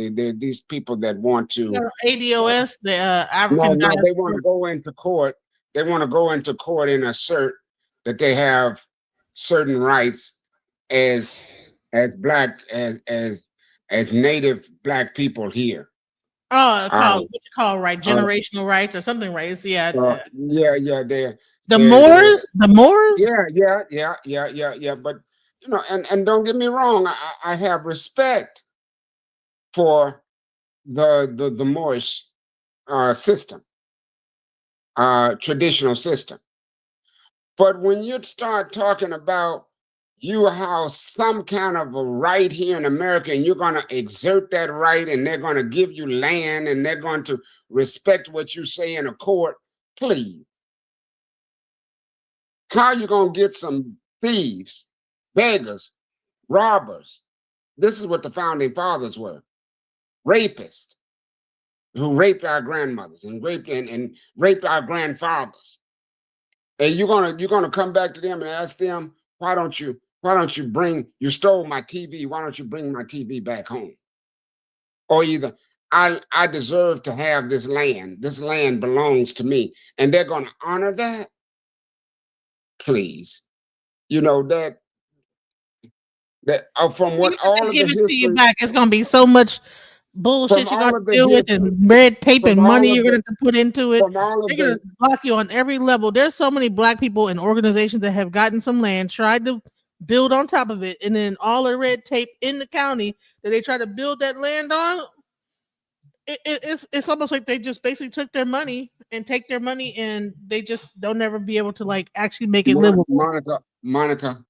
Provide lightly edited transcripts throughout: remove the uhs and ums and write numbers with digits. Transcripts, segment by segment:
these people that want to ADOS, the African no, they want to go into court. They want to go into court and assert that they have certain rights as black as native black people here. What you call right, generational rights or something, right? It's, yeah, they're the Moors. Yeah. But and don't get me wrong, I have respect for the Moorish system, traditional system. But when you start talking about you have some kind of a right here in America and you're going to exert that right and they're going to give you land and they're going to respect what you say in a court, please. How are you going to get some thieves, beggars, robbers? This is what the founding fathers were. Rapists who raped our grandmothers and raped our grandfathers. And you're gonna come back to them and ask them, why don't you you stole my TV, why don't you bring my TV back home? Or either I deserve to have this land belongs to me, and they're gonna honor that. Please. That from what all of the give it to you history, back, it's gonna be so much bullshit you're gonna deal with and red tape and money you're gonna have to put into it. They're gonna block you on every level. There's so many black people and organizations that have gotten some land, tried to build on top of it, and then all the red tape in the county that they try to build that land on. It's almost like they just basically took their money and take their money and they just don't ever be able to like actually make it livable. Monica,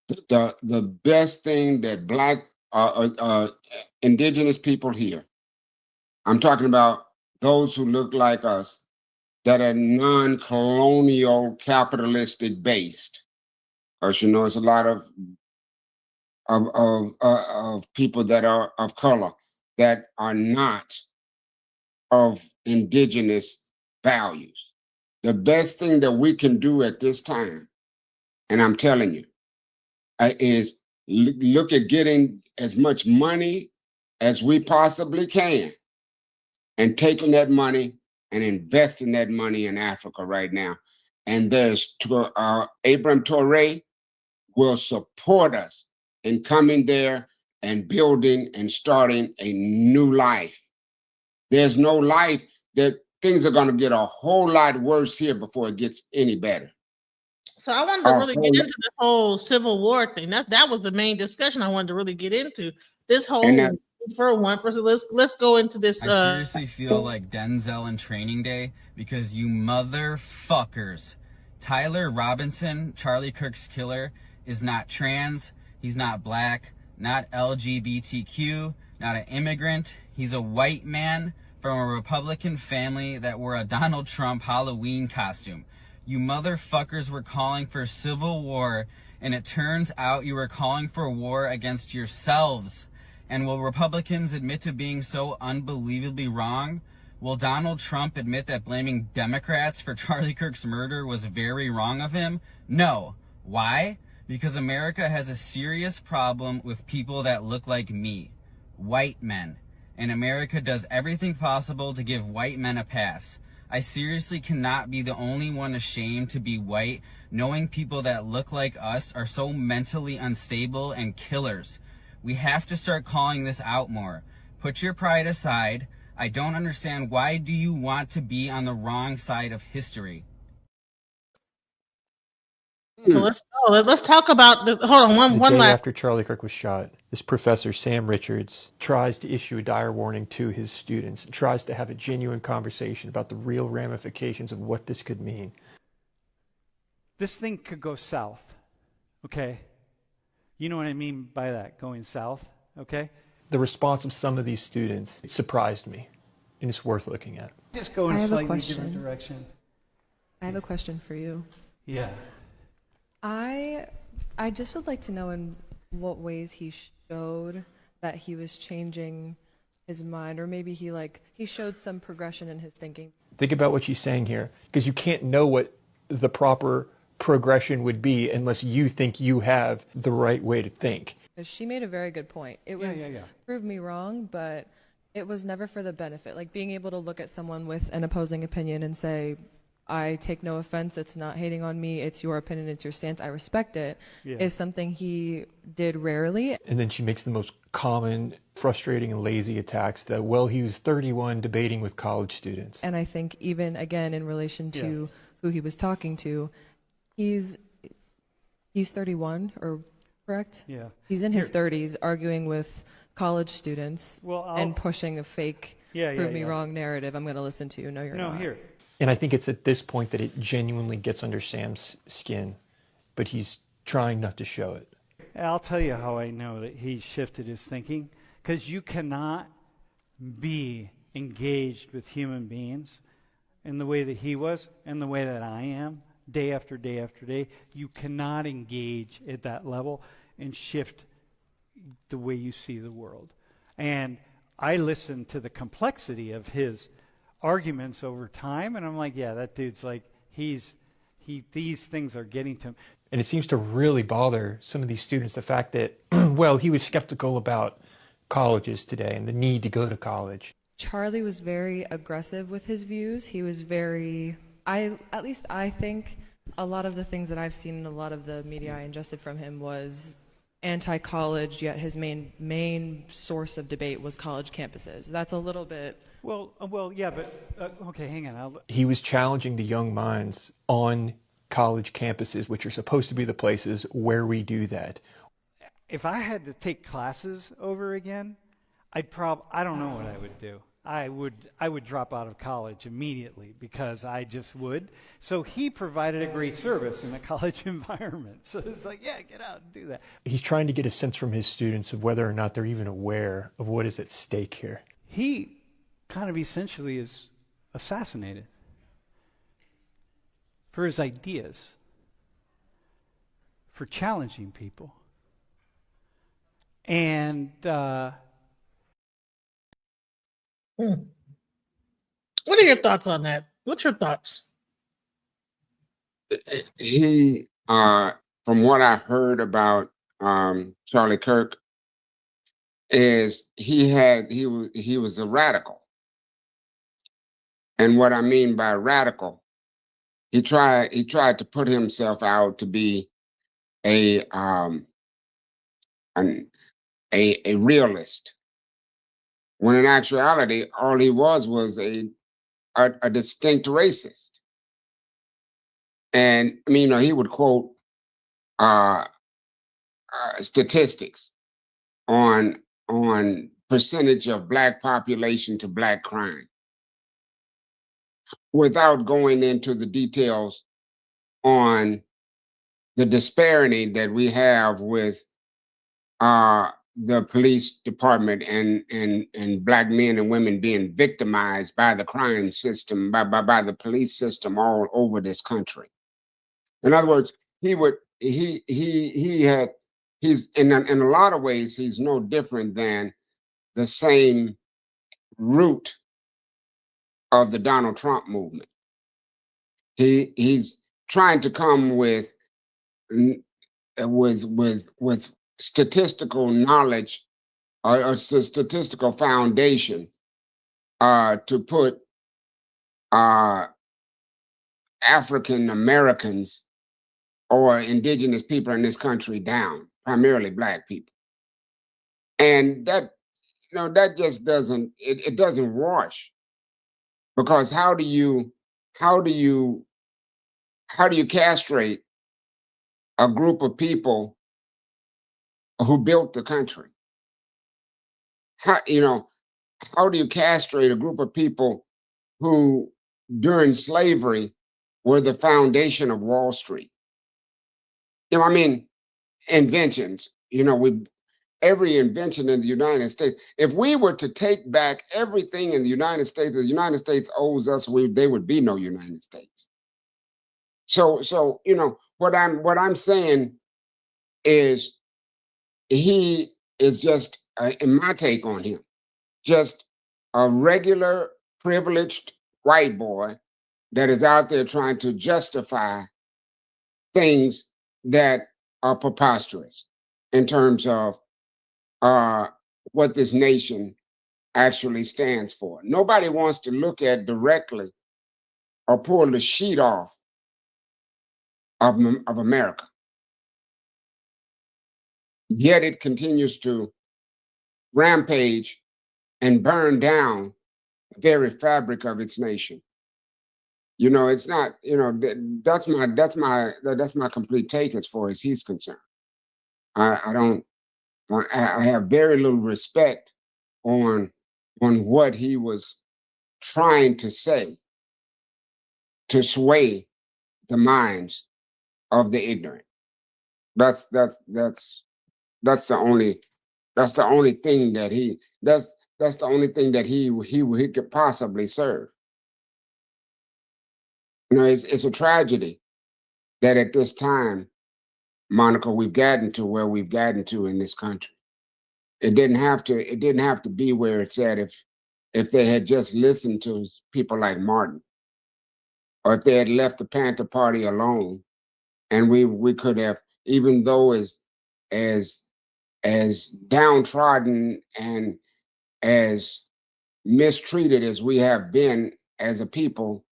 the best thing that black indigenous people here, I'm talking about those who look like us, that are non-colonial capitalistic based. As you know, it's a lot of people that are of color that are not of indigenous values. The best thing that we can do at this time, and I'm telling you, is look at getting as much money as we possibly can and taking that money and investing that money in Africa right now. And there's Abraham Toure will support us in coming there and building and starting a new life. There's no life that things are going to get a whole lot worse here before it gets any better. So I wanted to really get into the whole Civil War thing. That was the main discussion I wanted to really get into. This whole for one. First, let's go into this. I seriously feel like Denzel in Training Day because you motherfuckers. Tyler Robinson, Charlie Kirk's killer, is not trans. He's not black, not LGBTQ, not an immigrant. He's a white man from a Republican family that wore a Donald Trump Halloween costume. You motherfuckers were calling for civil war, and it turns out you were calling for war against yourselves. And will Republicans admit to being so unbelievably wrong? Will Donald Trump admit that blaming Democrats for Charlie Kirk's murder was very wrong of him? No. Why? Because America has a serious problem with people that look like me, white men. And America does everything possible to give white men a pass. I seriously cannot be the only one ashamed to be white, knowing people that look like us are so mentally unstable and killers. We have to start calling this out more. Put your pride aside. I don't understand, why do you want to be on the wrong side of history? So let's talk about this. Hold on, one last. After Charlie Kirk was shot, this professor, Sam Richards, tries to issue a dire warning to his students, tries to have a genuine conversation about the real ramifications of what this could mean. This thing could go south, okay? You know what I mean by that, going south, okay? The response of some of these students surprised me, and it's worth looking at. Just go in a slightly different direction. I have a question for you. Yeah. I just would like to know in what ways he showed that he was changing his mind, or maybe he showed some progression in his thinking. Think about what she's saying here, because you can't know what the proper progression would be unless you think you have the right way to think. She made a very good point. It was prove me wrong, but It was never for the benefit. Like being able to look at someone with an opposing opinion and say, I take no offense, it's not hating on me, it's your opinion, it's your stance, I respect it, is something he did rarely. And then she makes the most common, frustrating, and lazy attacks that, well, he was 31 debating with college students. And I think even, again, in relation to who he was talking to, he's 31, or correct? Yeah. He's in his 30s arguing with college students and pushing a fake prove me wrong narrative. I'm going to listen to you. No, you're not. Here. And I think it's at this point that it genuinely gets under Sam's skin, but he's trying not to show it. I'll tell you how I know that he shifted his thinking, because you cannot be engaged with human beings in the way that he was and the way that I am, day after day after day. You cannot engage at that level and shift the way you see the world. And I listened to the complexity of his arguments over time, and I'm like, yeah, that dude's like, these things are getting to him. And it seems to really bother some of these students, the fact that, well, he was skeptical about colleges today and the need to go to college. Charlie was very aggressive with his views. He was very, at least I think a lot of the things that I've seen in a lot of the media I ingested from him was anti-college, yet his main source of debate was college campuses. That's a little bit... Well, yeah, but, okay, hang on. He was challenging the young minds on college campuses, which are supposed to be the places where we do that. If I had to take classes over again, I don't know what I would do. I would drop out of college immediately, because I just would. So he provided a great service in the college environment. So it's like, yeah, get out and do that. He's trying to get a sense from his students of whether or not they're even aware of what is at stake here. He kind of essentially is assassinated for his ideas, for challenging people. And what are your thoughts on that? What's your thoughts? He, from what I heard about Charlie Kirk, is he was a radical. And what I mean by radical, he tried to put himself out to be a realist, when in actuality all he was a distinct racist. And I mean, he would quote statistics on percentage of Black population to Black crime, without going into the details on the disparity that we have with the police department and Black men and women being victimized by the crime system, by the police system all over this country. In other words, he's in a lot of ways, he's no different than the same root of the Donald Trump movement. He's trying to come with statistical knowledge or statistical foundation to put African Americans or indigenous people in this country down, primarily Black people. And that just doesn't, it doesn't wash. Because how do you castrate a group of people who built the country? How do you castrate a group of people who during slavery were the foundation of Wall Street? I mean, inventions, every invention in the United States, if we were to take back everything in the United States owes us, there would be no United States. So what I'm saying is, he is just, in my take on him, just a regular privileged white boy that is out there trying to justify things that are preposterous in terms of what this nation actually stands for. Nobody wants to look at directly or pull the sheet off of America. Yet it continues to rampage and burn down the very fabric of its nation. You know, it's not, you know, that's my complete take as far as he's concerned. I don't, I have very little respect on what he was trying to say to sway the minds of the ignorant. That's the only thing that that's the only thing that he could possibly serve. You know, it's a tragedy that at this time, Monica, we've gotten to where we've gotten to in this country. It didn't have to be where it's at if they had just listened to people like Martin, or if they had left the Panther Party alone, and we could have, even though as downtrodden and as mistreated as we have been as a people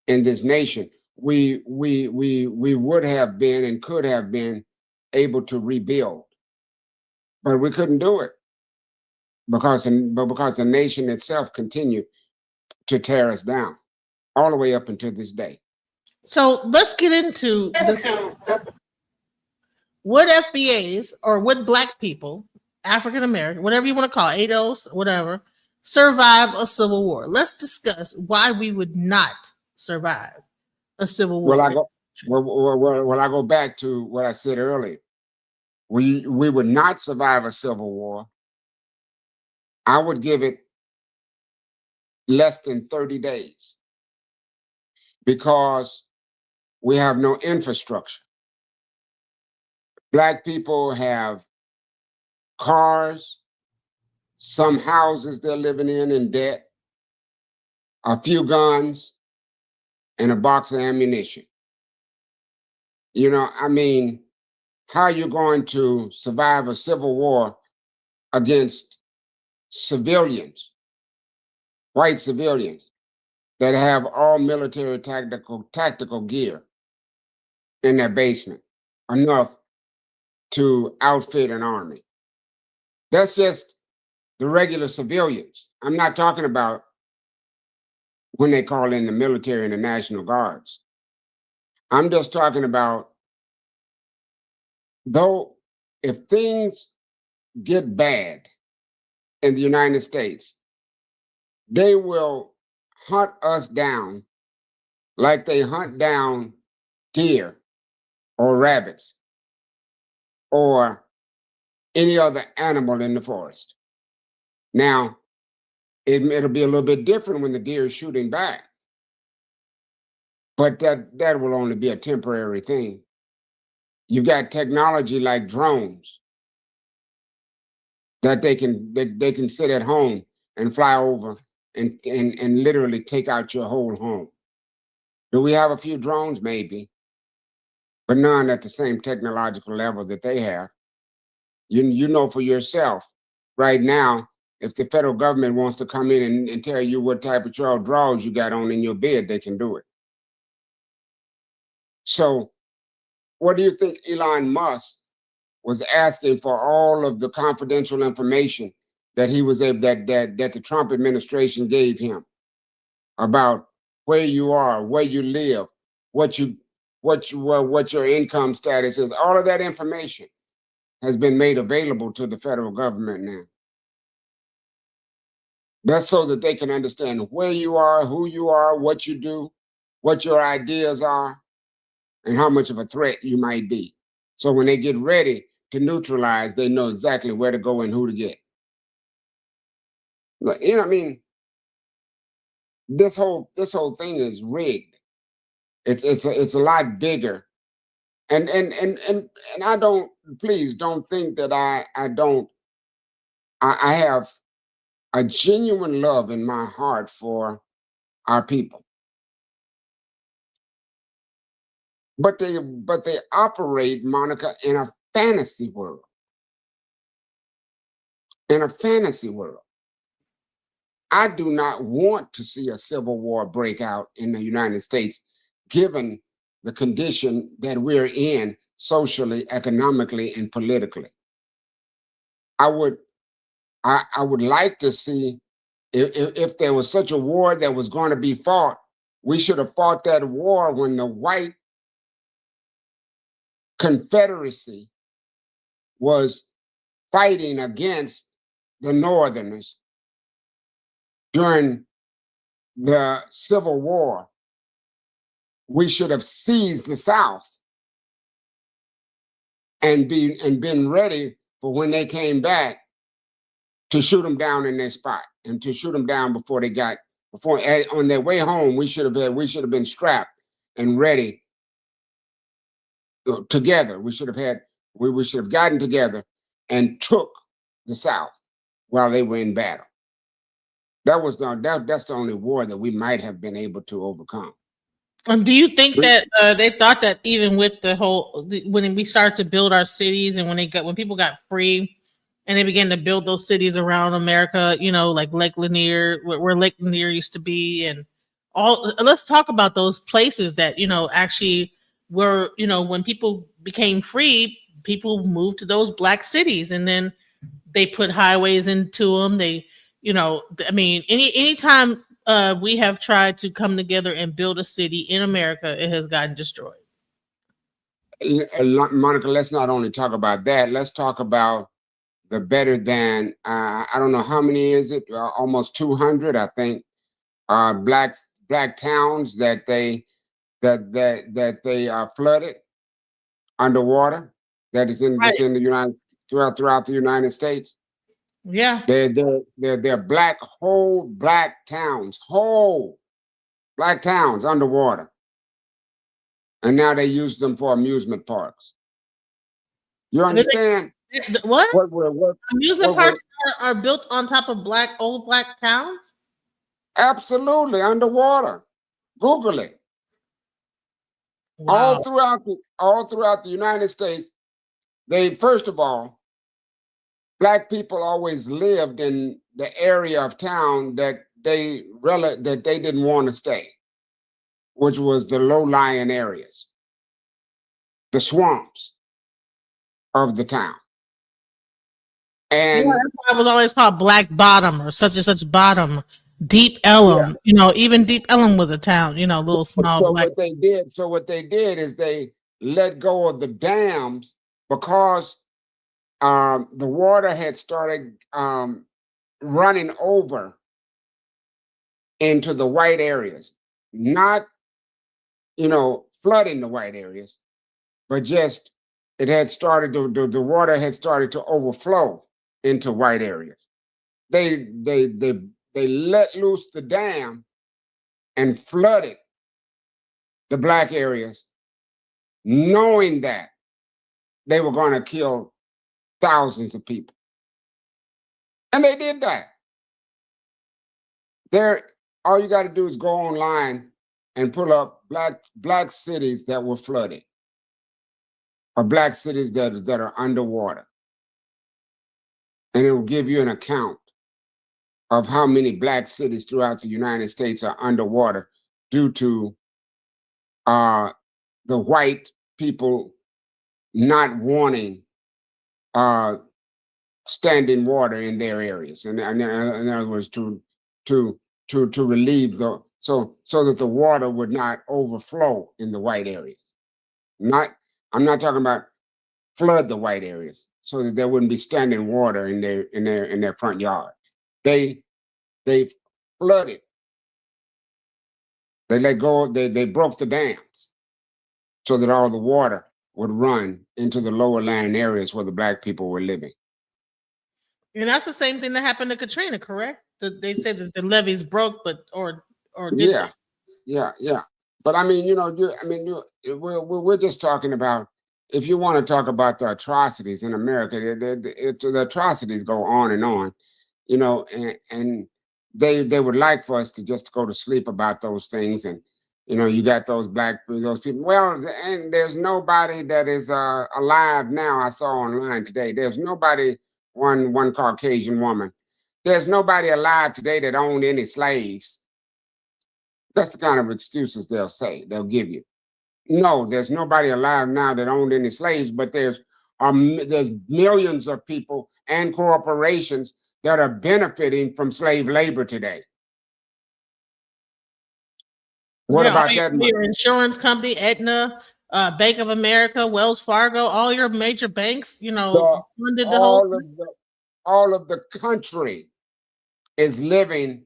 in this nation, we would have been and could have been able to rebuild, but we couldn't do it because the nation itself continued to tear us down all the way up until this day. So let's get into would FBAs or would Black people, African American, whatever you want to call it, ADOS, whatever, survive a civil war? Let's discuss why we would not survive a civil war. Well, I go back to what I said earlier. We would not survive a civil war. I would give it less than 30 days because we have no infrastructure. Black people have cars, some houses they're living in debt, a few guns, and a box of ammunition. You know, I mean, how are you going to survive a civil war against civilians, white civilians, that have all military tactical gear in their basement, enough to outfit an army? That's just the regular civilians. I'm not talking about when they call in the military and the National Guards. I'm just talking about, though, if things get bad in the United States, they will hunt us down like they hunt down deer or rabbits or any other animal in the forest. Now, it'll be a little bit different when the deer is shooting back, but that will only be a temporary thing. You've got technology like drones that they can sit at home and fly over and literally take out your whole home. Do we have a few drones? Maybe, but none at the same technological level that they have. You know for yourself right now, if the federal government wants to come in and tell you what type of drawers you got on in your bed, they can do it. So what do you think Elon Musk was asking for all of the confidential information that he was able, that the Trump administration gave him about where you are, where you live, what your income status is? All of that information has been made available to the federal government now. That's so that they can understand where you are, who you are, what you do, what your ideas are, and how much of a threat you might be. So when they get ready to neutralize, they know exactly where to go and who to get. You know, I mean, this whole thing is rigged. It's a lot bigger. And I don't, please don't think that I have a genuine love in my heart for our people. But they operate, Monica, in a fantasy world. In a fantasy world. I do not want to see a civil war break out in the United States, given the condition that we're in socially, economically, and politically. I would like to see if there was such a war that was going to be fought, we should have fought that war when the white Confederacy was fighting against the Northerners during the Civil War. We should have seized the South and been ready for when they came back to shoot them down in their spot and to shoot them down before on their way home. We should have been strapped and ready together. We should have gotten together and took the South while they were in battle. That's the only war that we might have been able to overcome. Do you think that they thought that even with when we started to build our cities and when people got free and they began to build those cities around America, like Lake Lanier, where Lake Lanier used to be, and let's talk about those places that, actually were, when people became free, people moved to those black cities, and then they put highways into them. They, anytime we have tried to come together and build a city in America, it has gotten destroyed. Monica, let's not only talk about that. Let's talk about the better than I don't know how many is it? Almost 200, I think. Black towns that they flooded underwater. That is within the throughout the United States. Yeah, they're whole black towns underwater, and now they use them for amusement parks. You understand? What amusement parks are built on top of old black towns? Absolutely, underwater. Google it. Wow. All throughout the United States, first of all, black people always lived in the area of town that they didn't want to stay, which was the low-lying areas, the swamps of the town. And that's why it was always called Black Bottom or such and such bottom. Deep Ellum, even Deep Ellum was a town, little small. So what they did is they let go of the dams because the water had started running over into the white areas, not flooding the white areas, but just it had started the water had started to overflow into white areas. They let loose the dam and flooded the black areas, knowing that they were going to kill thousands of people. And they did that. All you got to do is go online and pull up black cities that were flooded, or black cities that are underwater. And it will give you an account of how many black cities throughout the United States are underwater due to the white people not wanting standing water in their areas. And in other words, to relieve so that the water would not overflow in the white areas. I'm not talking about flood the white areas so that there wouldn't be standing water in their front yard. They flooded. They let go. They broke the dams so that all the water would run into the lower lying areas where the black people were living. And that's the same thing that happened to Katrina, correct? They said that the levees broke, or did yeah. But I mean, we're just talking about, if you want to talk about the atrocities in America, the atrocities go on, and they would like for us to just go to sleep about those things. And you got those people. Well, and there's nobody that is alive now. I saw online today. There's nobody. One Caucasian woman There's nobody alive today that owned any slaves. That's the kind of excuses they'll give you. No, there's nobody alive now that owned any slaves, but there's millions of people and corporations that are benefiting from slave labor today. What about that? Your insurance company, Aetna, Bank of America, Wells Fargo, all your major banks, funded the whole thing. All of the country is living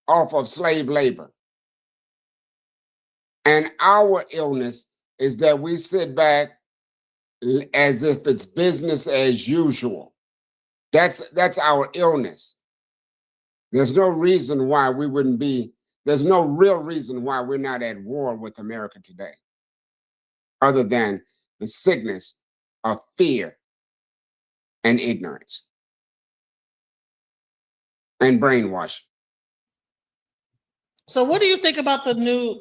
off of slave labor. And our illness is that we sit back as if it's business as usual. That's our illness. There's no reason why we wouldn't be, there's no real reason why we're not at war with America today, other than the sickness of fear and ignorance and brainwashing. So what do you think about so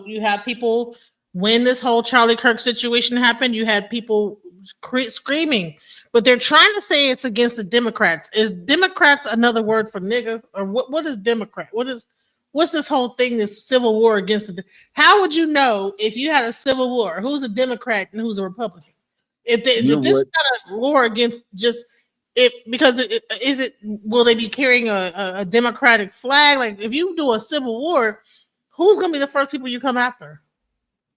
you have people, when this whole Charlie Kirk situation happened, you had people screaming, but they're trying to say it's against the Democrats. Is Democrats another word for nigga? Or what is Democrat? What's this whole thing, this civil war against it? How would you know if you had a civil war, who's a Democrat and who's a Republican? If this is not a war against just will they be carrying a Democratic flag? Like, if you do a civil war, who's going to be the first people you come after?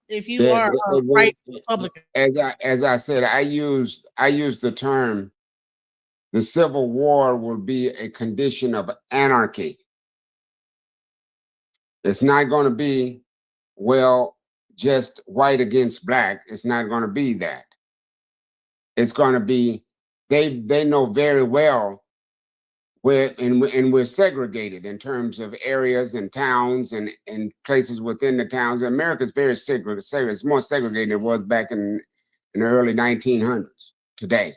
If you are a right Republican, as I said, I used the term, the Civil War will be a condition of anarchy. It's not going to be, just white against black. It's not going to be that. It's going to be, they know very well where, and we're segregated in terms of areas and towns and places within the towns. America's very segregated. It's more segregated than it was back in the early 1900s today.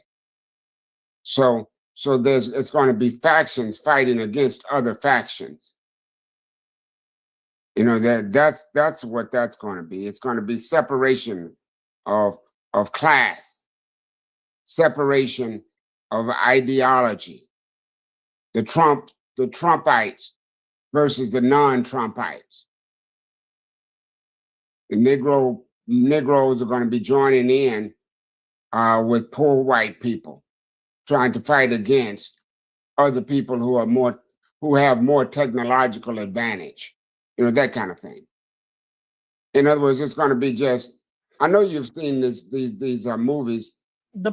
So it's going to be factions fighting against other factions. That's what that's going to be. It's going to be separation of class, separation of ideology. The Trumpites versus the non-Trumpites. The Negroes are going to be joining in with poor white people, trying to fight against other people who have more technological advantage. That kind of thing. In other words, it's going to be just, I know you've seen these movies. The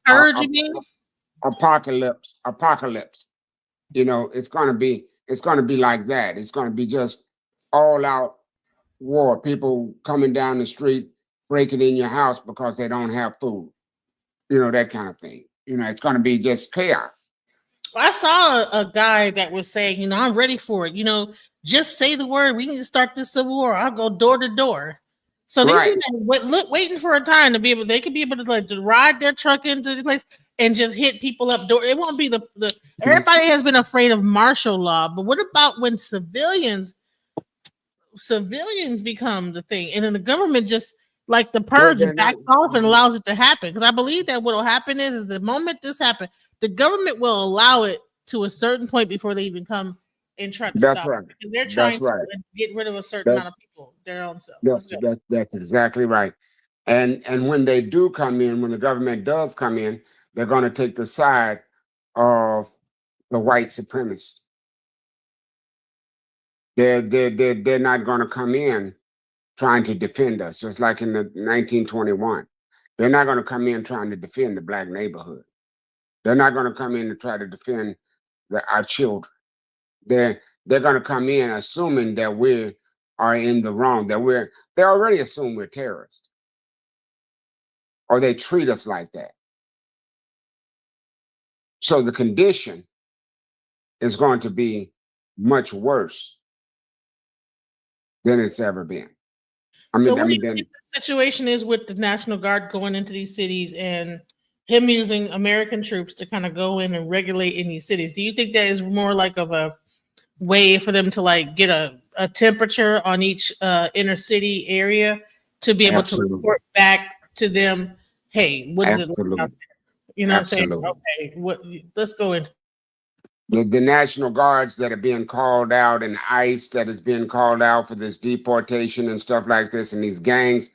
Purge, you mean? Apocalypse. It's going to be like that. It's going to be just all out war. People coming down the street, breaking in your house because they don't have food. That kind of thing. It's going to be just chaos. I saw a guy that was saying, I'm ready for it. Just say the word. We need to start this civil war. I'll go door to door. So they're waiting for a time to be able. They could be able to ride their truck into the place and just hit people up door. It won't be the everybody has been afraid of martial law, but what about when civilians become the thing, and then the government just like the purge backs off and allows it to happen? Because I believe that what will happen is the moment this happens, the government will allow it to a certain point before they even come and try to stop it. Because they're trying to get rid of a certain amount of people, their own self. That's exactly right. And when they do come in, when the government does come in, they're going to take the side of the white supremacists. They're not going to come in trying to defend us, just like in the 1921. They're not going to come in trying to defend the black neighborhood. They're not going to come in to try to defend our children. They're going to come in assuming that we are in the wrong, they already assume we're terrorists, or they treat us like that. So the condition is going to be much worse than it's ever been. What do you think the situation is with the National Guard going into these cities and him using American troops to kind of go in and regulate in these cities? Do you think that is more like of a way for them to get a temperature on each inner city area to be able to report back to them, hey, what is it like out there? You know Absolutely. what I'm saying? Okay, let's go into the National Guards that are being called out and ICE that is being called out for this deportation and stuff like this, and these gangs.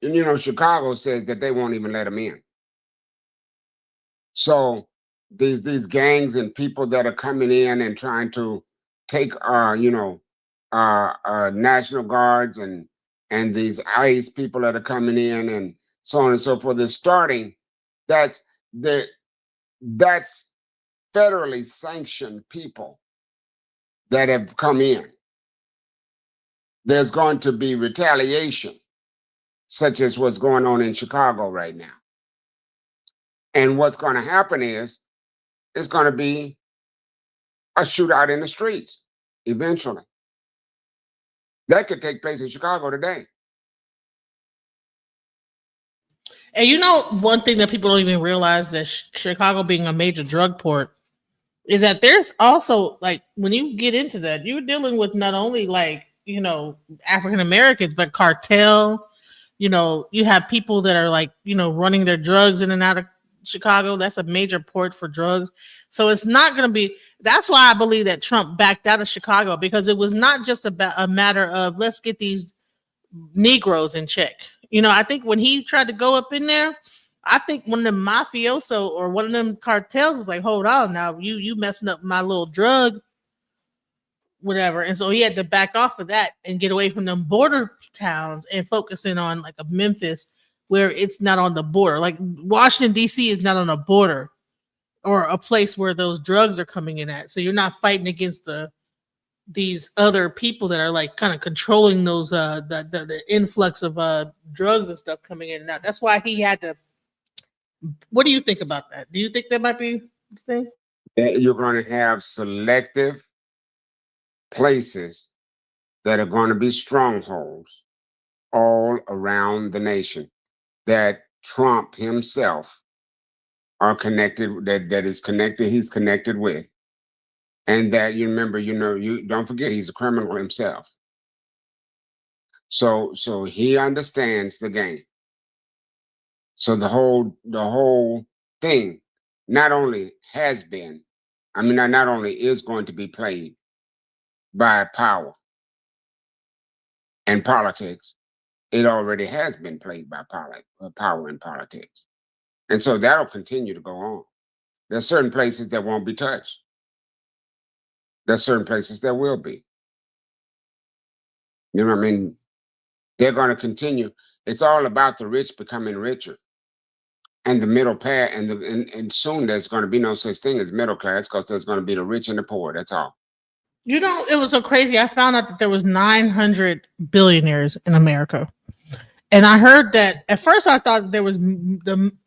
And Chicago says that they won't even let them in. So these gangs and people that are coming in and trying to take National Guards and these ICE people that are coming in and so on and so forth. They're starting. That's federally sanctioned people that have come in. There's going to be retaliation, such as what's going on in Chicago right now. And what's going to happen is it's going to be a shootout in the streets eventually. That could take place in Chicago today. And one thing that people don't even realize, that Chicago being a major drug port, is that there's also, like, when you get into that, you're dealing with not only African Americans, but cartel. You have people that are running their drugs in and out of Chicago. That's a major port for drugs. So it's not going to be. That's why I believe that Trump backed out of Chicago, because it was not just about a matter of let's get these Negroes in check. I think when he tried to go up in there, I think one of them mafioso or one of them cartels was like, hold on now, you messing up my little drug, whatever. And so he had to back off of that and get away from them border towns and focus in on like a Memphis, where it's not on the border. Like Washington, D.C. is not on a border or a place where those drugs are coming in at. So you're not fighting against these other people that are like kind of controlling those the influx of drugs and stuff coming in and out. That's why he had to. What do you think about that? Do you think that might be the thing? That you're going to have selective places that are going to be strongholds all around the nation that Trump himself are connected, he's connected with. And that you remember, you don't forget he's a criminal himself. So he understands the game. So the whole thing not only has been, not only is going to be played by power and politics, it already has been played by power and politics. And so that'll continue to go on. There's certain places that won't be touched. There's certain places that will be. You know what I mean? They're going to continue. It's all about the rich becoming richer, and the middle path, and soon there's going to be no such thing as middle class, because there's going to be the rich and the poor. That's all. It was so crazy. I found out that there was 900 billionaires in America, and I heard that at first I thought there was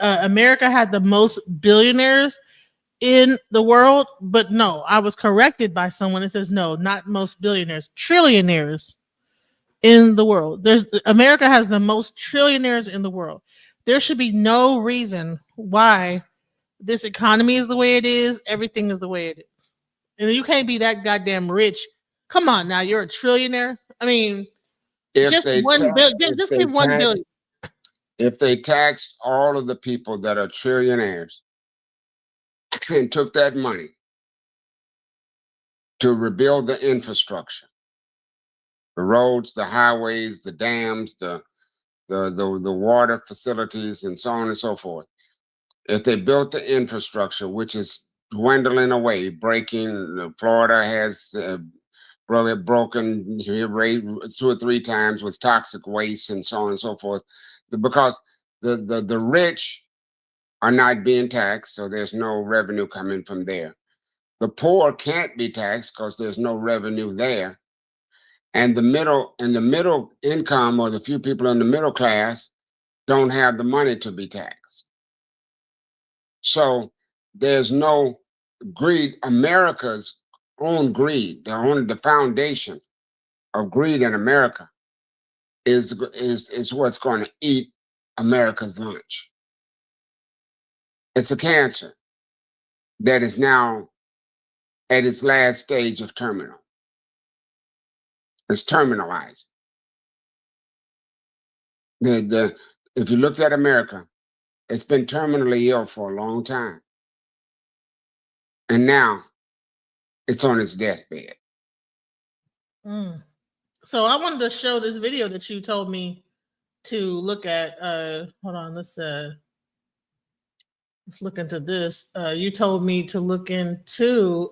America had the most billionaires in the world, but no, I was corrected by someone that says no, not most billionaires, trillionaires in the world. America has the most trillionaires in the world. There should be no reason why this economy is the way it is. Everything is the way it is. And you can't be that goddamn rich. Come on now, you're a trillionaire. I mean, just give 1 billion. If they taxed all of the people that are trillionaires and took that money to rebuild the infrastructure, the roads, the highways, the dams, the water facilities, and so on and so forth. If they built the infrastructure, which is dwindling away, breaking, Florida has broken here 2 or 3 times with toxic waste and so on and so forth, because the rich are not being taxed, so there's no revenue coming from there. The poor can't be taxed because there's no revenue there. And the middle income, or the few people in the middle class, don't have the money to be taxed. So there's no greed. America's own greed, the foundation of greed in America is what's going to eat America's lunch. It's a cancer that is now at its last stage of terminal. It's terminalized. If you looked at America, It's been terminally ill for a long time. And now it's on its deathbed. So I wanted to show this video that you told me to look at. Hold on, let's look into this. You told me to look into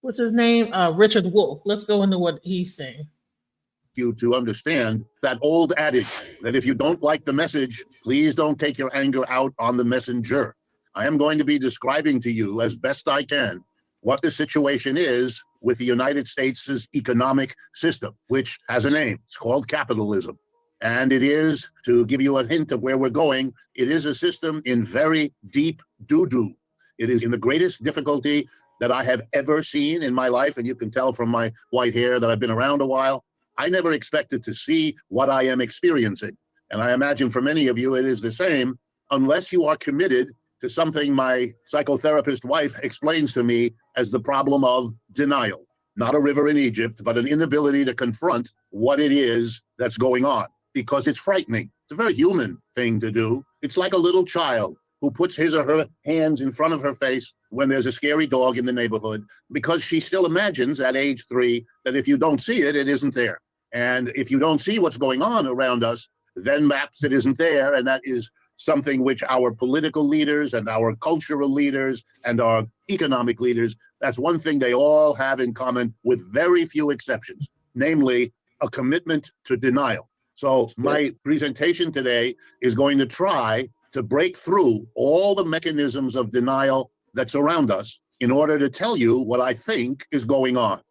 what's his name? Richard Wolff. Let's go into what he's saying. You to understand that old adage that if you don't like the message, please don't take your anger out on the messenger. I am going to be describing to you as best I can what the situation is with the United States' economic system, which has a name. It's called capitalism. And it is, to give you a hint of where we're going, it is a system in very deep doo-doo. It is in the greatest difficulty that I have ever seen in my life. And you can tell from my white hair that I've been around a while. I never expected to see what I am experiencing. And I imagine for many of you, it is the same, unless you are committed to something my psychotherapist wife explains to me as the problem of denial. Not a river in Egypt, but an inability to confront what it is that's going on, because it's frightening. It's a very human thing to do. It's like a little child who puts his or her hands in front of her face when there's a scary dog in the neighborhood, because she still imagines at age 3 that if you don't see it, it isn't there. And if you don't see what's going on around us, then perhaps it isn't there. And that is something which our political leaders and our cultural leaders and our economic leaders, that's one thing they all have in common with very few exceptions, namely a commitment to denial. So my presentation today is going to try to break through all the mechanisms of denial that surround us in order to tell you what I think is going on.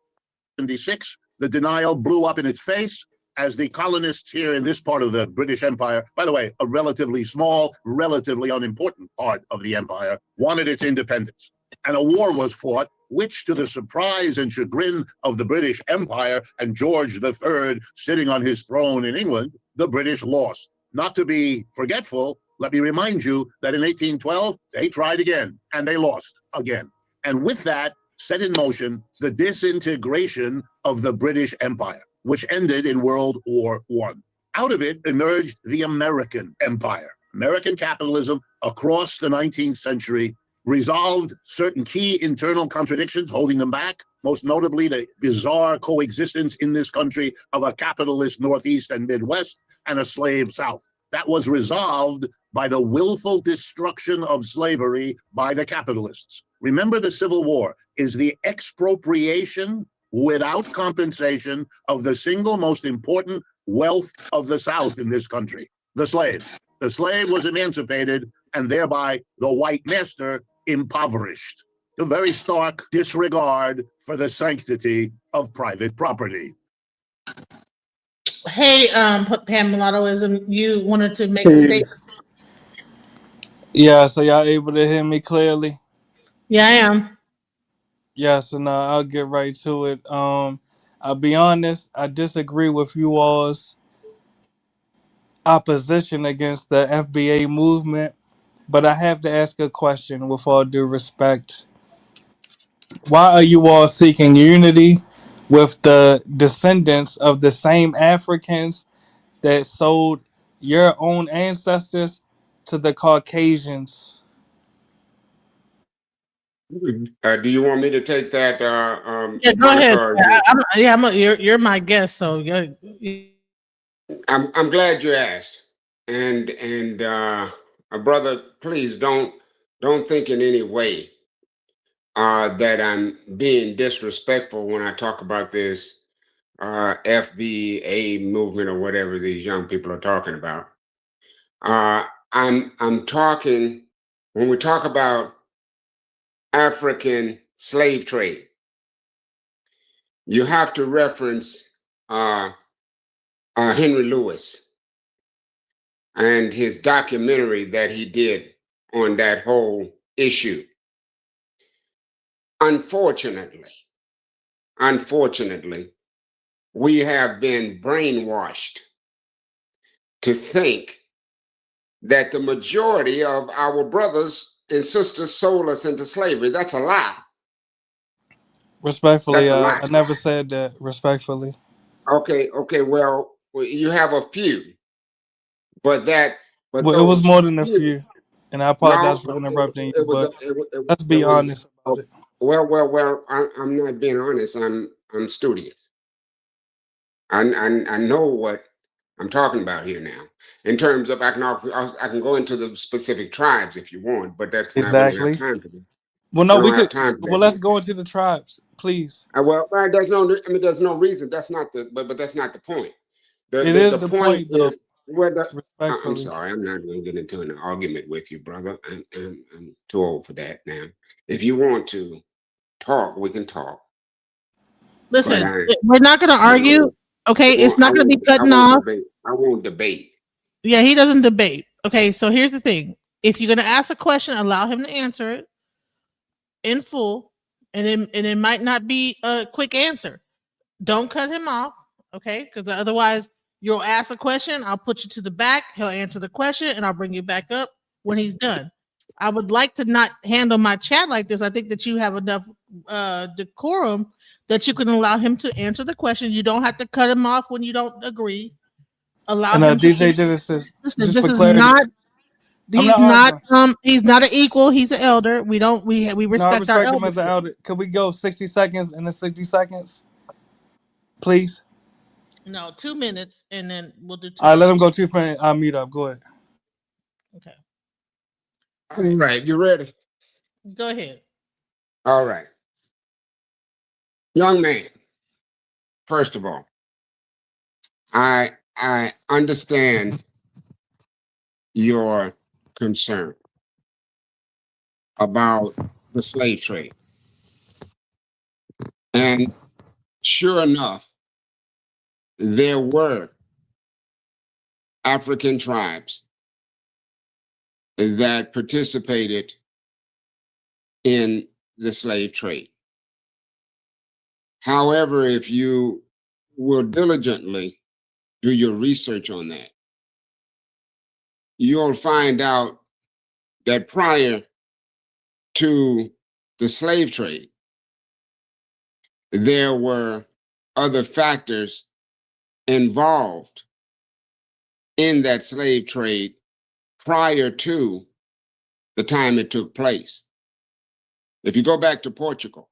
1976, the denial blew up in its face as the colonists here in this part of the British Empire, by the way, a relatively small, relatively unimportant part of the empire, wanted its independence. And a war was fought, which, to the surprise and chagrin of the British Empire and George III sitting on his throne in England, the British lost. Not to be forgetful, let me remind you that in 1812, they tried again, and they lost again. And with that, set in motion the disintegration of the British Empire, which ended in World War I. Out of it emerged the American Empire. American capitalism across the 19th century resolved certain key internal contradictions holding them back, most notably the bizarre coexistence in this country of a capitalist Northeast and Midwest and a slave South. That was resolved by the willful destruction of slavery by the capitalists. Remember, the Civil War is the expropriation without compensation of the single most important wealth of the South in this country, the slave. The slave was emancipated and thereby the white master impoverished. A very stark disregard for the sanctity of private property. Hey, Pam Mulattoism, you wanted to make a statement? Yeah, so y'all able to hear me clearly? Yeah, I am. Yes, and I'll get right to it. I'll be honest, I disagree with you all's opposition against the FBA movement, but I have to ask a question with all due respect. Why are you all seeking unity with the descendants of the same Africans that sold your own ancestors to the Caucasians? Do you want me to take that, Yeah, go ahead. Monica? You're my guest, so yeah. I'm glad you asked, and brother, please don't think in any way that I'm being disrespectful when I talk about this FBA movement or whatever these young people are talking about. I'm talking, when we talk about African slave trade, you have to reference Henry Lewis and his documentary that he did on that whole issue. Unfortunately, we have been brainwashed to think that the majority of our brothers and sisters sold us into slavery. That's a lie. Respectfully, That's a lie. I never said that. Respectfully. Okay, well, you have a few, but that but Well, it was those more than a few. few, and I apologize No, for interrupting you. it was But let's it be was. honest about it. Well. I'm not being honest. I'm studious. I know what I'm talking about here now. In terms of, I can go into the specific tribes if you want, but that's not, we don't have Exactly. time for that. Well, We no, we don't have could. time for Well, that let's here. go into the tribes, please. Well, there's no, I mean, there's no reason. That's not the, but that's not the point. It is The the point point, though. is whether, I'm Respectfully. sorry, I'm not going to get into an argument with you, brother. I'm too old for that now. If you want to talk, we can talk. But Listen, we're not going to argue. Okay, it's not going to be cutting off. I won't debate. Yeah, he doesn't debate. Okay, so here's the thing: if you're going to ask a question, allow him to answer it in full, and it might not be a quick answer. Don't cut him off, okay? Because otherwise, you'll ask a question. I'll put you to the back. He'll answer the question, and I'll bring you back up when he's done. I would like to not handle my chat like this. I think that you have enough decorum that you can allow him to answer the question. You don't have to cut him off when you don't agree. Allow And him to. DJ Genesis, Listen, just this for is clarity, not. I'm not arguing. He's not an equal. He's an elder. We No, I respect our respect him elders. as an elder. Could we go 60 seconds and then 60 seconds, please? No, 2 minutes, and then we'll do 2 All right, let him minutes. go 2 minutes. I'll mute up. Go ahead. Okay. All right, you ready? Go ahead. All right. Young man, first of all, I understand your concern about the slave trade. And sure enough, there were African tribes that participated in the slave trade. However, if you will diligently do your research on that, you'll find out that prior to the slave trade, there were other factors involved in that slave trade prior to the time it took place. If you go back to Portugal,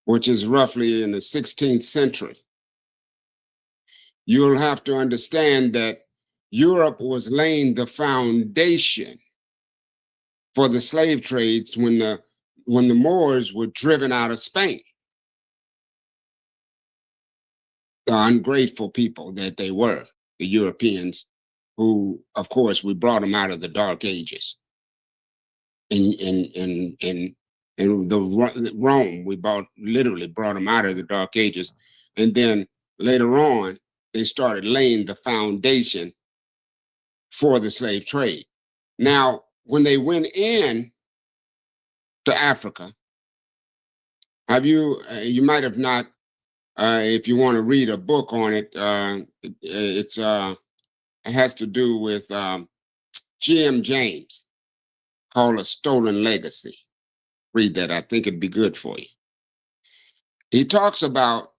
which is roughly in the 16th century, you'll have to understand that Europe was laying the foundation for the slave trades when the Moors were driven out of Spain. The ungrateful people that they were, the Europeans, who, of course, we brought them out of the Dark Ages. In Rome, we literally brought them out of the Dark Ages, and then later on, they started laying the foundation for the slave trade. Now, when they went in to Africa, you might have not, if you want to read a book on it, it has to do with G.M. James, called A Stolen Legacy. Read that. I think it'd be good for you. He talks about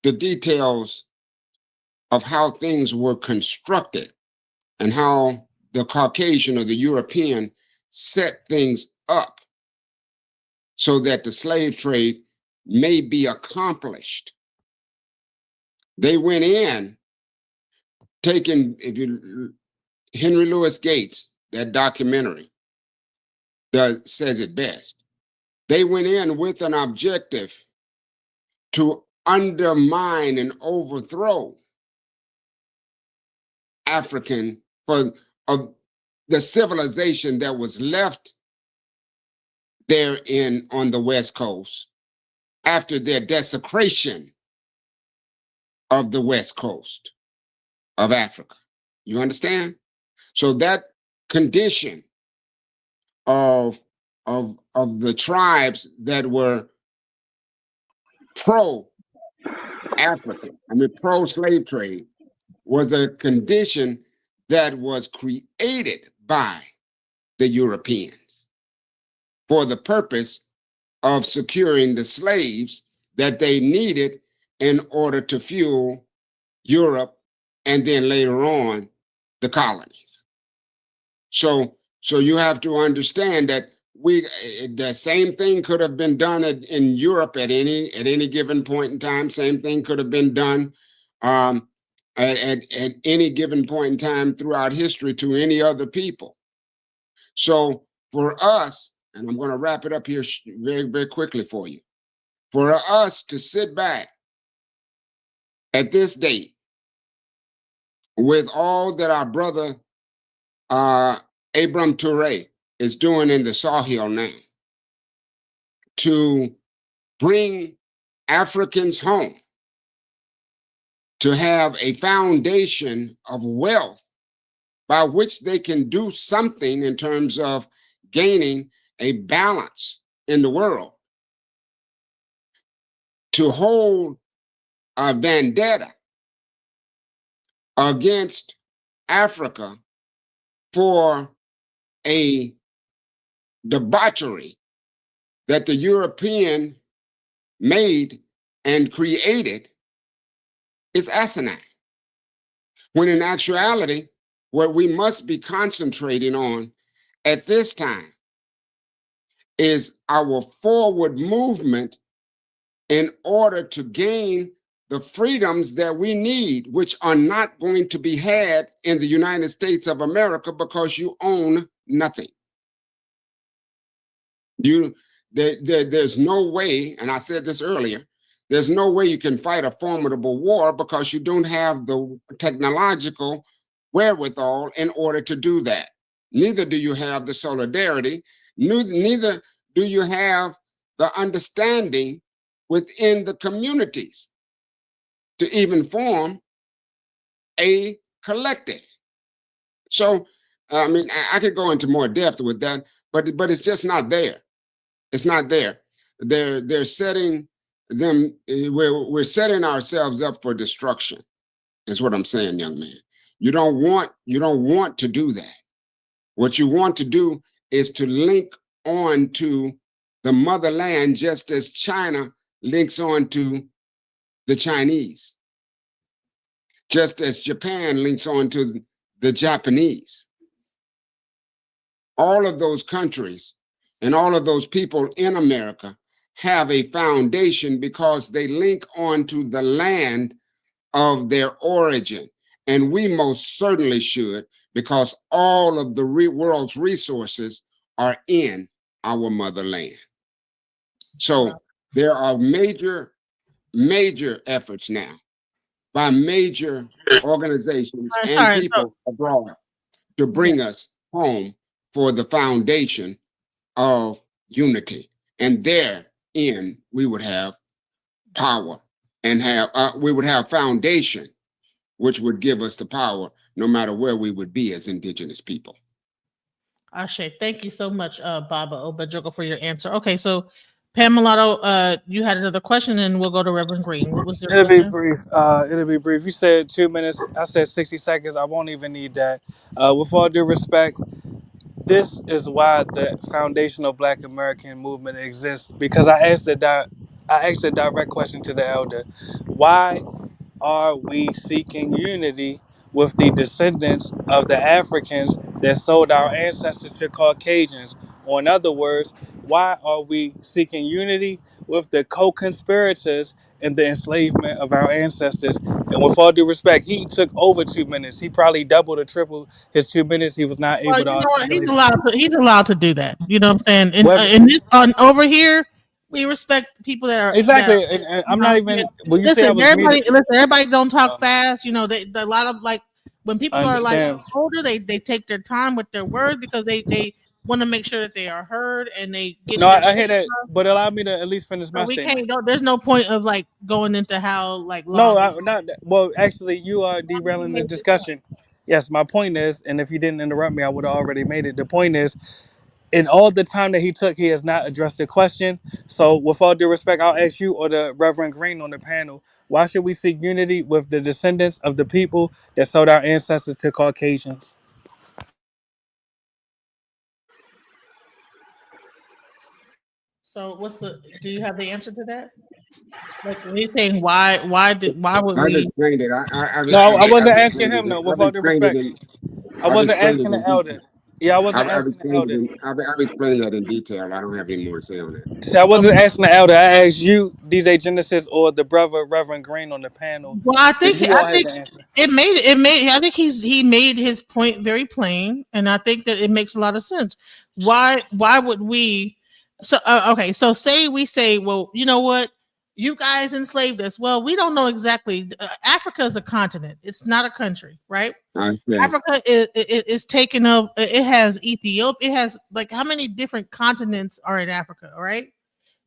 the details of how things were constructed and how the Caucasian or the European set things up so that the slave trade may be accomplished. They went in Henry Louis Gates, that documentary, says it best. They went in with an objective to undermine and overthrow of the civilization that was left there on the West Coast after their desecration of the West Coast of Africa. You understand? So that condition of the tribes that were pro-African, pro-slave trade, was a condition that was created by the Europeans for the purpose of securing the slaves that they needed in order to fuel Europe and then later on the colonies. So you have to understand that the same thing could have been done in Europe at any given point in time. Same thing could have been done at any given point in time throughout history to any other people. So for us, and I'm going to wrap it up here very, very quickly for you, for us to sit back at this date with all that our brother Abram Toure is doing in the Sahel now to bring Africans home, to have a foundation of wealth by which they can do something in terms of gaining a balance in the world, to hold a vendetta against Africa for a debauchery that the European made and created is asinine. When in actuality, what we must be concentrating on at this time is our forward movement in order to gain the freedoms that we need, which are not going to be had in the United States of America because you own nothing. There's no way, and I said this earlier, there's no way you can fight a formidable war because you don't have the technological wherewithal in order to do that. Neither do you have the solidarity, neither do you have the understanding within the communities to even form a collective. So, I mean, I could go into more depth with that, but it's just not there. It's not there. They're setting them. We're setting ourselves up for destruction. Is what I'm saying, young man. You don't want to do that. What you want to do is to link on to the motherland, just as China links on to the Chinese, just as Japan links on to the Japanese. All of those countries and all of those people in America have a foundation because they link on to the land of their origin. And we most certainly should, because all of the world's resources are in our motherland. So there are major efforts now by major organizations and people abroad to bring us home for the foundation of unity. And therein we would have power and we would have foundation, which would give us the power no matter where we would be as indigenous people. Ashe, thank you so much, Baba Obajogo, for your answer. Okay, so Pamela, you had another question, and we'll go to Reverend Green. What was your It'll question? be brief. It'll be brief. You said 2 minutes. I said 60 seconds. I won't even need that. With all due respect, this is why the foundational Black American movement exists. Because I asked a direct question to the elder. Why are we seeking unity with the descendants of the Africans that sold our ancestors to Caucasians? Or in other words, why are we seeking unity with the co-conspirators in the enslavement of our ancestors? And with all due respect, he took over 2 minutes. He probably doubled or tripled his 2 minutes. He was not Well, able to you know what? articulate. He's allowed to do that. You know what I'm saying? Whether, In this on over here, we respect people that are exactly, and I'm not even. When you say I was everybody don't talk fast. You know, a lot of like when people are like older, they take their time with their words because they want to make sure that they are heard and they get. No, I hear that, but allow me to at least finish my statement. There's no point of like going into how like No, long. not well. Actually, you are derailing the discussion. Yes, my point is, and if you didn't interrupt me, I would have already made it. The point is, in all the time that he took, he has not addressed the question. So, with all due respect, I'll ask you or the Reverend Green on the panel: why should we seek unity with the descendants of the people that sold our ancestors to Caucasians? So, do you have the answer to that? Like when he's saying why would I've we? explained it. I wasn't asking him though. With all due respect, I wasn't asking the elder. Yeah, I wasn't I've asking the explained it elder. in, I've explained that in detail. I don't have any more to say on that. See, I wasn't asking the elder. I asked you, DJ Genesis, or the brother Reverend Green on the panel, Well, because you I all had think the answer. it made I think he made his point very plain, and I think that it makes a lot of sense. Why would we? So okay, so we say, well, you know what? You guys enslaved us. Well, we don't know exactly. Africa is a continent. It's not a country, right? Africa is taken up. It has Ethiopia. It has like how many different continents are in Africa, right?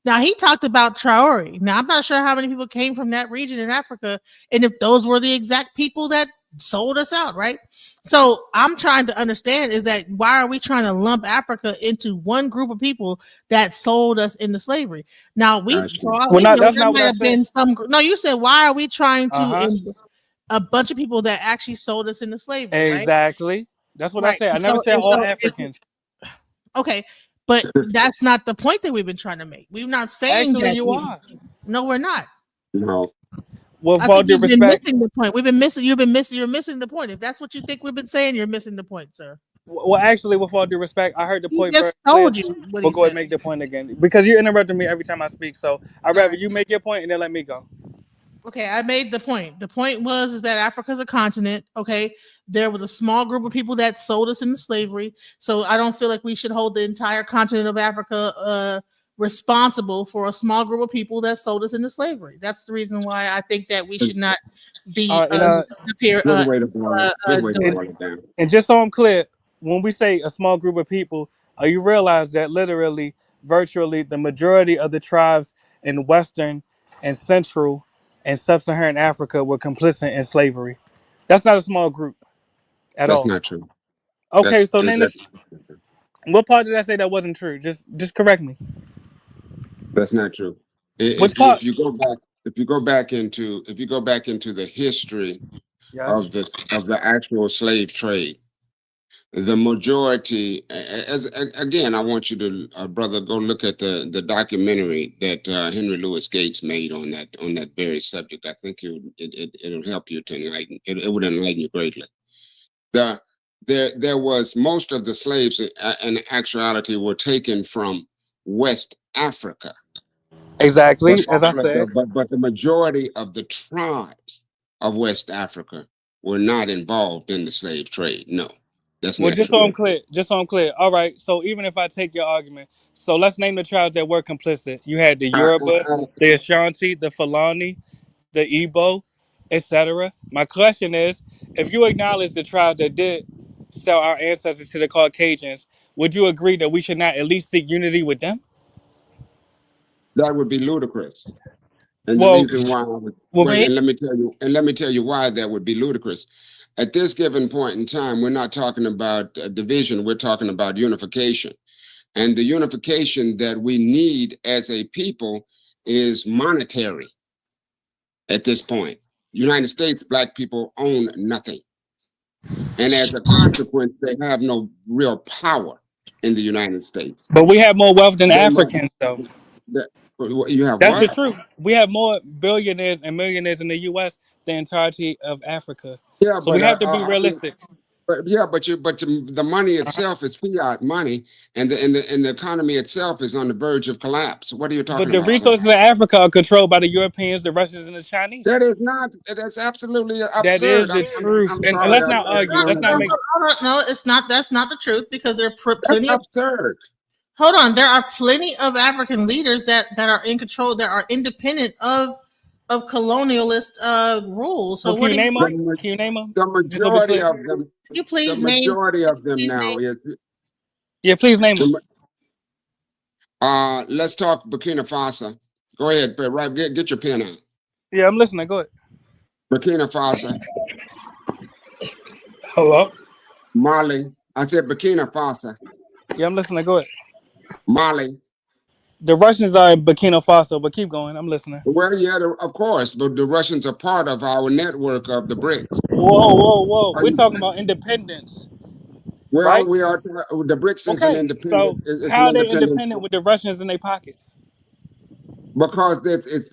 Now he talked about Traore. Now I'm not sure how many people came from that region in Africa, and if those were the exact people that sold us out, right? So I'm trying to understand is that why are we trying to lump Africa into one group of people that sold us into slavery? Now for all Well, we not know, that's there not what might I have said. been some. No, you said why are we trying Uh huh. to a bunch of people that actually sold us into slavery, right? Exactly. That's what I Right. said. I never So said and all so if Africans. okay, but that's not the point that we've been trying to make. We're not saying Actually, that you are. no, we're not. No. With I all think due you've been respect. missing the point. We've been missing. You've been missing. You're missing the point. If that's what you think we've been saying, you're missing the point, sir. Well, actually, with all due respect, I heard the He point very just clear. told you what But he go ahead and said. make the point again because you interrupted me every time I speak. So I'd All rather right. you make your point and then let me go. Okay, I made the point. The point was is that Africa's a continent. Okay, there was a small group of people that sold us into slavery. So I don't feel like we should hold the entire continent of Africa responsible for a small group of people that sold us into slavery. That's the reason why I think that we should not be And up here. Good way to boil it. Good way to Doing. boil it down. And just so I'm clear, when we say a small group of people, you realize that literally, virtually, the majority of the tribes in Western and Central and Sub-Saharan Africa were complicit in slavery. That's not a small group at That's all. not true. Okay, That's so it, name this. What part did I say that wasn't true? Just correct me. that's not true. Which If part? you go back, if you go back into the history Yes. of the actual slave trade, the majority, again, I want you to, brother, go look at the documentary that Henry Louis Gates made on that very subject. I think it'll help you to enlighten. It would enlighten you greatly. The there was most of the slaves in actuality were taken from West Africa, but Exactly, as I all of said. but the majority of the tribes of West Africa were not involved in the slave trade. No, that's Well, not just so true. I'm clear, All right. So even if I take your argument, so let's name the tribes that were complicit. You had the Uh, Yoruba, uh, uh, the Ashanti, the Fulani, the Igbo, etc. My question is, if you acknowledge the tribes that did sell our ancestors to the Caucasians, would you agree that we should not at least seek unity with them? that would be ludicrous. And the Well, reason why I was well, Wait. and let me tell you why that would be ludicrous. At this given point in time, we're not talking about division, we're talking about unification. And the unification that we need as a people is monetary at this point. United States black people own nothing. And as a consequence, they have no real power in the United States. but we have more wealth than They must, Africans, though. you have That's the what? truth. We have more billionaires and millionaires in the U.S. than the entirety of Africa. Yeah, So we but have to be realistic. the money itself is fiat money, and the economy itself is on the verge of collapse. What are you But talking the about, sir? resources in Africa are controlled by the Europeans, the Russians, and the Chinese. That is not. That's absolutely That absurd. is the truth. I'm And sorry. let's not argue. Let's not make. No, it's not. That's not the truth because there are That's plenty of. absurd. Hold on, there are plenty of African leaders that are in control, that are independent of colonialist rule. So Well, can what you do you name them? The, Can you name them? the Just so we majority clear. of them. you The please name? majority of them Please now name. is. Yeah, please name them. Let's talk Burkina Faso. Go ahead, right. Get your pen out. Yeah, I'm listening. Go ahead. Burkina Faso, Hello. Mali. I said Burkina Faso, Yeah, I'm listening. Go ahead. Mali. The Russians are in Burkina Faso, but keep going. I'm listening. Well, yeah, of course, but the Russians are part of our network of the BRICS. Whoa. Are We're you? talking about independence, Well, right? we are. The BRICS is an Okay. independent. So It's an how are they independent independent with the Russians in their pockets? because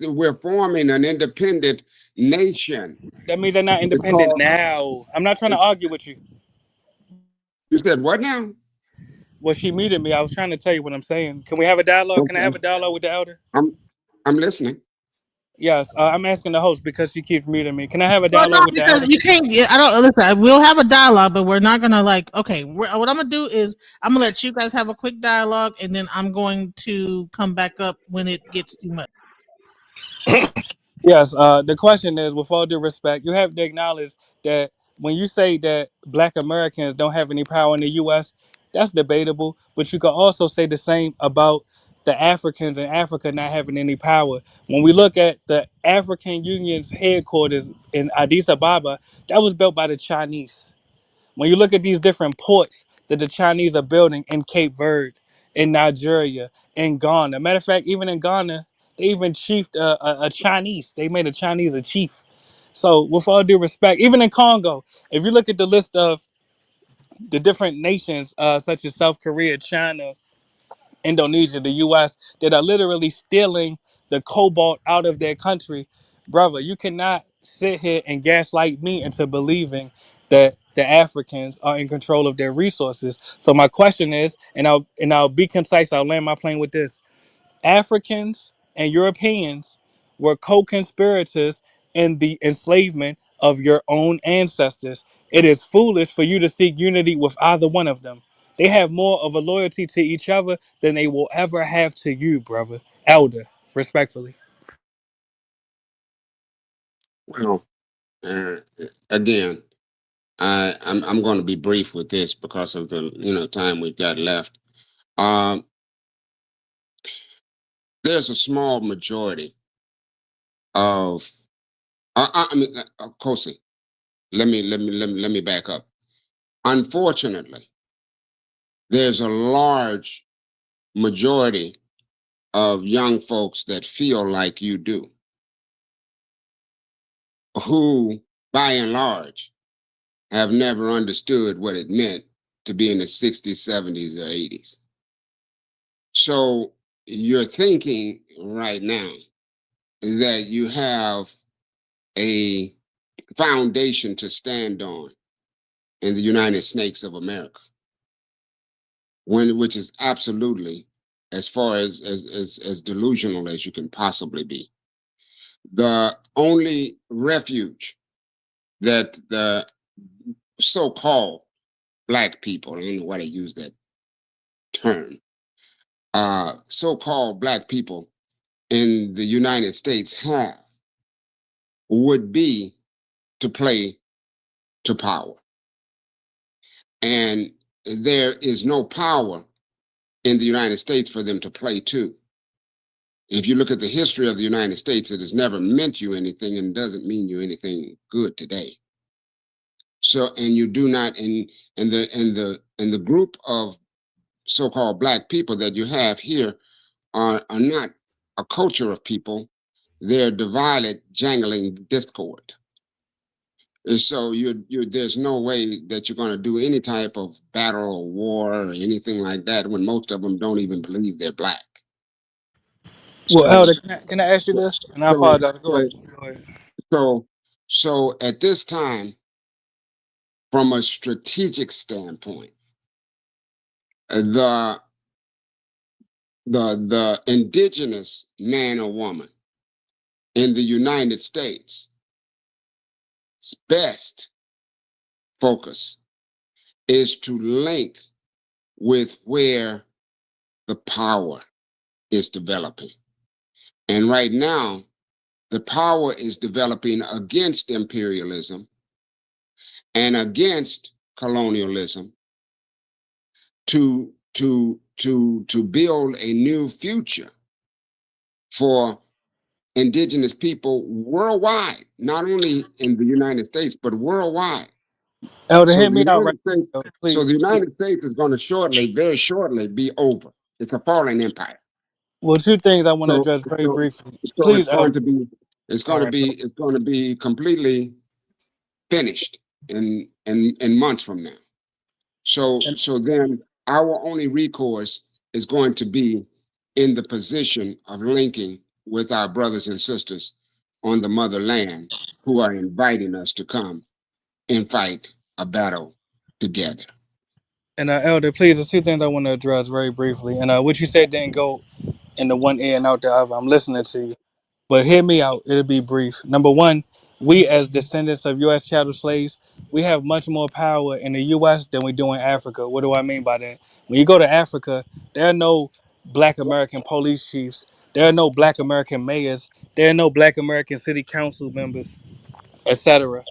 we're forming an independent nation. That means they're not It's independent called. now. I'm not trying to It's argue with you. You said what now? Well, she muted me. I was trying to tell you what I'm saying. Can we have a dialogue? Can I have Okay. a dialogue with the elder? I'm listening. Yes, I'm asking the host because she keeps muting me. Can I have a Well, no, dialogue with the elder? because you can't get. I don't listen. We'll have a dialogue, but we're not gonna like. Okay, what I'm gonna do is I'm gonna let you guys have a quick dialogue, and then I'm going to come back up when it gets too much. Yes, the question is, with all due respect, you have to acknowledge that when you say that Black Americans don't have any power in the U.S., that's debatable. But you can also say the same about the Africans in Africa not having any power. When we look at the African Union's headquarters in Addis Ababa, that was built by the Chinese. When you look at these different ports that the Chinese are building in Cape Verde, in Nigeria, in Ghana. Matter of fact, even in Ghana, they even chiefed a Chinese. They made a Chinese a chief. So, with all due respect, even in Congo, if you look at the list of the different nations, such as South Korea, China, Indonesia, the US, that are literally stealing the cobalt out of their country, brother, you cannot sit here and gaslight me into believing that the Africans are in control of their resources. So my question is, and I'll be concise, I'll land my plane with this. Africans and Europeans were co-conspirators in the enslavement of your own ancestors. It is foolish for you to seek unity with either one of them. They have more of a loyalty to each other than they will ever have to you, brother. Elder, respectfully. Well, uh, again, I'm going to be brief with this because of the time we've got left. Um, there's a small majority of I mean, of course, let me back up. Unfortunately, there's a large majority of young folks that feel like you do, who, by and large, have never understood what it meant to be in the 60s, 70s, or 80s. So you're thinking right now that you have a foundation to stand on in the United States of America, which is absolutely as far as delusional as you can possibly be. The only refuge that the so-called Black people, I don't know why they use that term, so-called Black people in the United States have would be to play to power. And there is no power in the United States for them to play to. If you look at the history of the United States, it has never meant you anything and doesn't mean you anything good today. So, and you do not in the group of so-called Black people that you have here are not a culture of people. They're divided, jangling discord. And so there's no way that you're going to do any type of battle or war or anything like that when most of them don't even believe they're Black. Well, So, Elder, can I ask you this? And I so, apologize. Go so, ahead. Go ahead. so at this time, from a strategic standpoint, the the indigenous man or woman in the United States' best focus is to link with where the power is developing. And right now, the power is developing against imperialism and against colonialism to build a new future for indigenous people worldwide, not only in the United States, but worldwide. Elder, So hear the me out right United States, now, so please. the United States is going to shortly, very shortly, be over. It's a falling empire. Well, two things I want to So, address very so, briefly. so Please, Elder. it's All going to right. be, it's going to be completely finished in months from now. So then our only recourse is going to be in the position of linking with our brothers and sisters on the motherland who are inviting us to come and fight a battle together. And Elder, please, there's two things I want to address very briefly. And what you said didn't go in the one ear and out the other. I'm listening to you. But hear me out. It'll be brief. Number one, we as descendants of U.S. chattel slaves, we have much more power in the U.S. than we do in Africa. What do I mean by that? When you go to Africa, there are no Black American police chiefs. There are no Black American mayors. There are no Black American city council members, etc.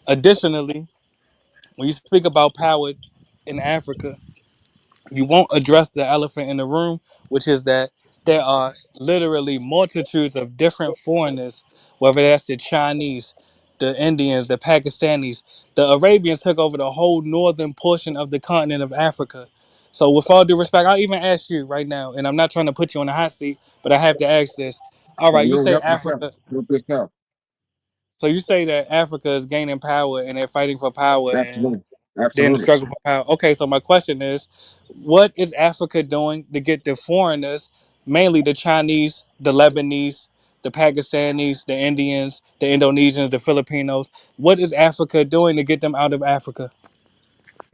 Additionally, when you speak about power in Africa, you won't address the elephant in the room, which is that there are literally multitudes of different foreigners, whether that's the Chinese, the Indians, the Pakistanis. The Arabians took over the whole northern portion of the continent of Africa. So, with all due respect, I'll even ask you right now, and I'm not trying to put you on the hot seat, but I have to ask this. All right, you No, say help yourself. Africa. Help yourself. So you say that Africa is gaining power and they're fighting for power and Absolutely. they're in the Absolutely. struggle for power. Okay, so my question is, what is Africa doing to get the foreigners, mainly the Chinese, the Lebanese, the Pakistanis, the Indians, the Indonesians, the Filipinos? What is Africa doing to get them out of Africa?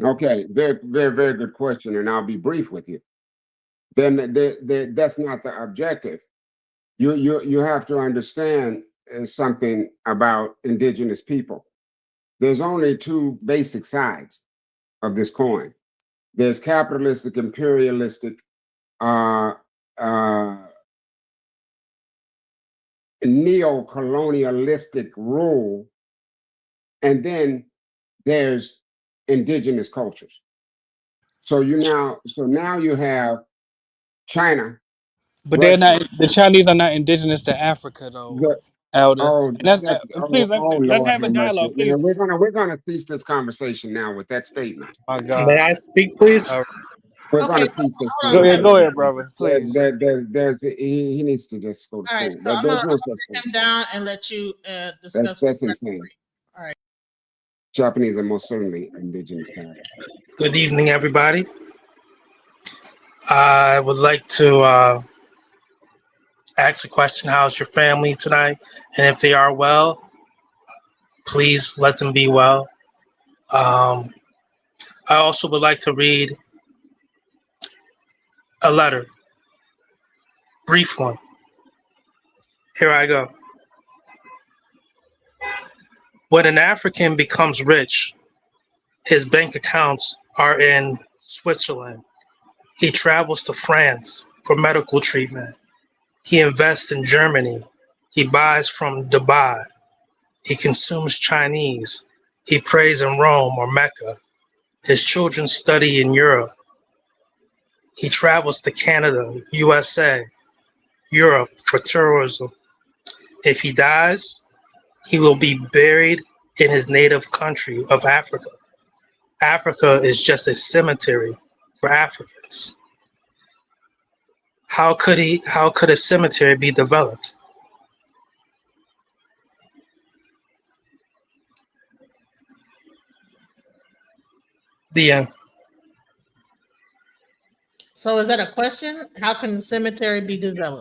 Okay. Very, very, very good question. And I'll be brief with you. Then that's not the objective. You have to understand something about indigenous people. There's only two basic sides of this coin. There's capitalistic, imperialistic, neo-colonialistic rule, and then there's indigenous cultures. So now you have China, But they're Russia. not. The Chinese are not indigenous to Africa, though, The, Elder. oh, And that's that's please oh let's Lord have a have mercy. dialogue, Now please. we're gonna cease this conversation now with that statement. My May God. I speak, please? We're Okay, gonna so cease this hold on. Go conversation. ahead, brother. Please. He needs to just go to All right, school. so I'm There's gonna no such sit thing. him down and let you discuss. That's insane. All right. Japanese are most certainly indigenous to Africa. Good evening, everybody. I would like to ask a question. How's your family tonight? And if they are well, please let them be well. I also would like to read a letter, brief one. Here I go. When an African becomes rich, his bank accounts are in Switzerland. He travels to France for medical treatment. He invests in Germany. He buys from Dubai. He consumes Chinese. He prays in Rome or Mecca. His children study in Europe. He travels to Canada, USA, Europe for tourism. If he dies, he will be buried in his native country of Africa. Africa is just a cemetery for Africans. How could a cemetery be developed? The end. So is that a question? How can the cemetery be developed?